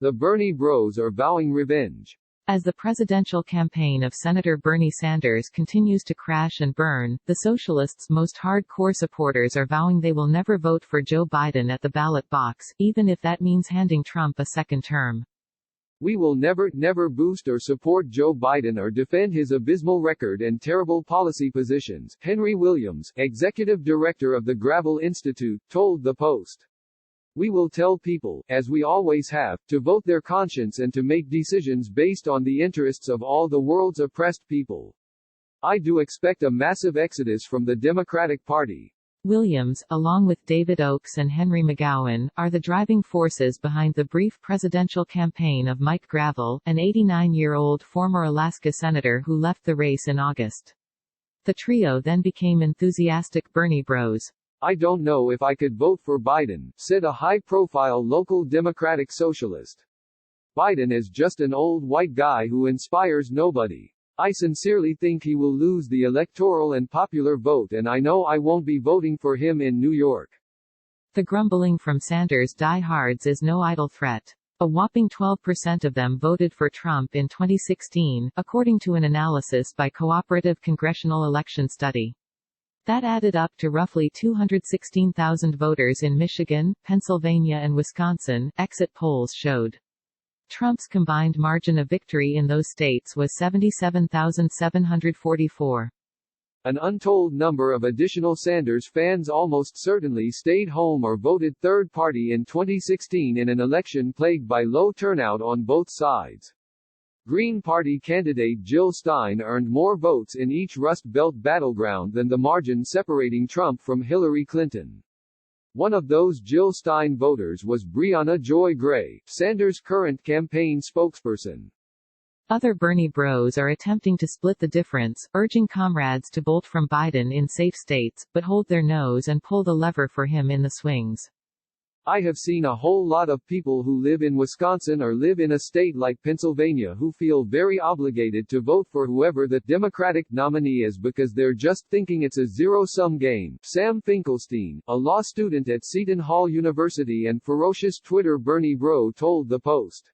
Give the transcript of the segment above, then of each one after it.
The Bernie Bros are vowing revenge. As the presidential campaign of Senator Bernie Sanders continues to crash and burn, the socialists' most hardcore supporters are vowing they will never vote for Joe Biden at the ballot box, even if that means handing Trump a second term. We will never boost or support Joe Biden or defend his abysmal record and terrible policy positions, Henry Williams, executive director of the Gravel Institute, told the Post. We will tell people, as we always have, to vote their conscience and to make decisions based on the interests of all the world's oppressed people. I do expect a massive exodus from the Democratic Party. Williams, along with David Oakes and Henry McGowan, are the driving forces behind the brief presidential campaign of Mike Gravel, an 89-year-old former Alaska senator who left the race in August. The trio then became enthusiastic Bernie Bros. I don't know if I could vote for Biden, said a high-profile local Democratic socialist. Biden is just an old white guy who inspires nobody. I sincerely think he will lose the electoral and popular vote, and I know I won't be voting for him in New York. The grumbling from Sanders diehards is no idle threat. A whopping 12% of them voted for Trump in 2016, according to an analysis by Cooperative Congressional Election Study. That added up to roughly 216,000 voters in Michigan, Pennsylvania and Wisconsin, exit polls showed. Trump's combined margin of victory in those states was 77,744. An untold number of additional Sanders fans almost certainly stayed home or voted third party in 2016 in an election plagued by low turnout on both sides. Green Party candidate Jill Stein earned more votes in each Rust Belt battleground than the margin separating Trump from Hillary Clinton. One of those Jill Stein voters was Breonna Joy Gray, Sanders' current campaign spokesperson. Other Bernie Bros are attempting to split the difference, urging comrades to bolt from Biden in safe states, but hold their nose and pull the lever for him in the swings. I have seen a whole lot of people who live in Wisconsin or live in a state like Pennsylvania who feel very obligated to vote for whoever the Democratic nominee is because they're just thinking it's a zero-sum game. Sam Finkelstein, a law student at Seton Hall University and ferocious Twitter Bernie Bro, told the Post.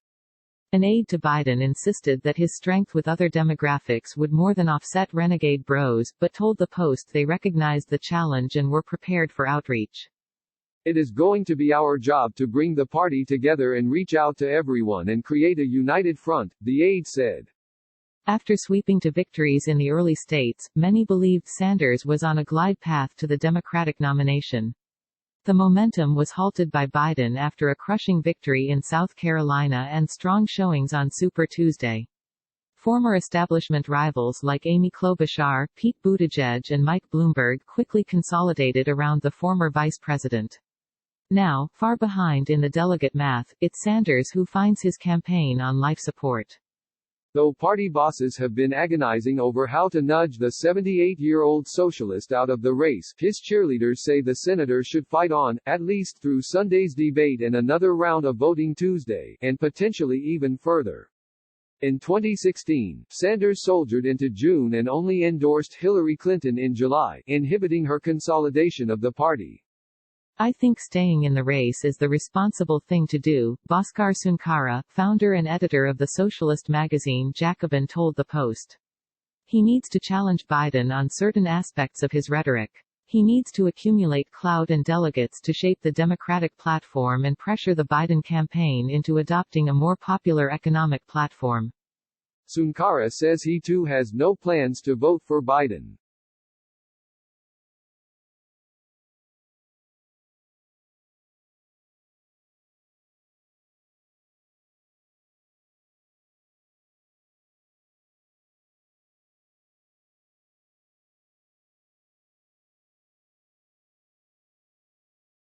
An aide to Biden insisted that his strength with other demographics would more than offset renegade bros, but told the Post they recognized the challenge and were prepared for outreach. It is going to be our job to bring the party together and reach out to everyone and create a united front, the aide said. After sweeping to victories in the early states, many believed Sanders was on a glide path to the Democratic nomination. The momentum was halted by Biden after a crushing victory in South Carolina and strong showings on Super Tuesday. Former establishment rivals like Amy Klobuchar, Pete Buttigieg and Mike Bloomberg quickly consolidated around the former vice president. Now, far behind in the delegate math, it's Sanders who finds his campaign on life support. Though party bosses have been agonizing over how to nudge the 78-year-old socialist out of the race, his cheerleaders say the senator should fight on, at least through Sunday's debate and another round of voting Tuesday, and potentially even further. In 2016, Sanders soldiered into June and only endorsed Hillary Clinton in July, inhibiting her consolidation of the party. I think staying in the race is the responsible thing to do, Bhaskar Sunkara, founder and editor of the socialist magazine Jacobin, told the Post. He needs to challenge Biden on certain aspects of his rhetoric. He needs to accumulate clout and delegates to shape the Democratic platform and pressure the Biden campaign into adopting a more popular economic platform. Sunkara says he too has no plans to vote for Biden.